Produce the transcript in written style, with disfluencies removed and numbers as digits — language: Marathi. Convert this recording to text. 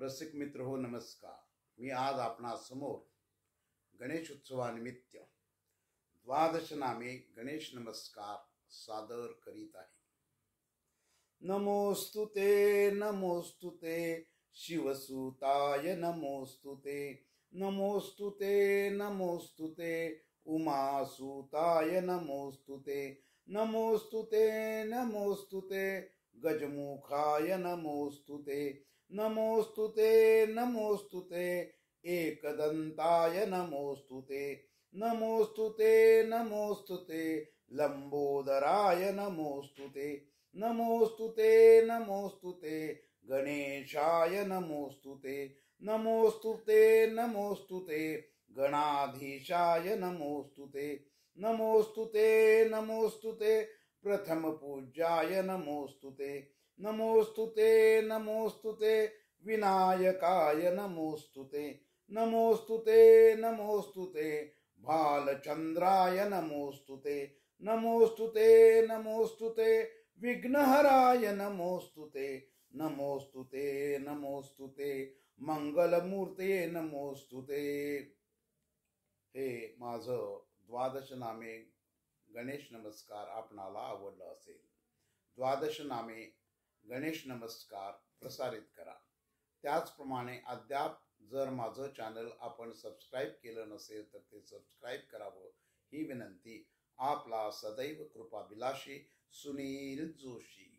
रसिक मित्र हो, नमस्कार. मी आज आपणा समोर गणेश उत्सवानिमित्त द्वादश नामे गणेश नमस्कार सादर करीत आहे. नमोस्तुते नमोस्तुते शिवसुताय नमोस्तुते नमोस्तुते नमोस्तुते उमासुताय नमोस्तुते नमोस्तुते नमोस्तुते गजमुखाय नमोस्तुते नमोस्तुते नमोस्तुते एकदंताय नमोस्तुते नमोस्तुते नमोस्तुते लंबोदराय नमोस्तुते नमोस्तुते नमोस्तुते गणेशाय नमोस्तुते नमोस्तुते नमोस्तुते गणाधीशाय नमोस्तुते नमोस्तुते नमोस्तुते प्रथम पूज्याय नमोस्तुते नमोस्तुते नमोस्तुते विनायकाय नमोस्तुते नमोस्तुते नमोस्तुते भालचंद्राय नमोस्तुते नमोस्तुते नमोस्तुते विघ्नहराय नमोस्तुते नमोस्तुते नमोस्तुते मंगलमूर्ते नमोस्तुते. हे माझं द्वादश नामे गणेश नमस्कार आपणाला आवडलं असेल, द्वादश नामे गणेश नमस्कार प्रसारित करा. त्याचप्रमाणे अद्याप जर माझं चॅनल आपण सबस्क्राईब केलं नसेल तर ते सबस्क्राईब करावं ही विनंती. आपला सदैव कृपाभिलाषी सुनील जोशी.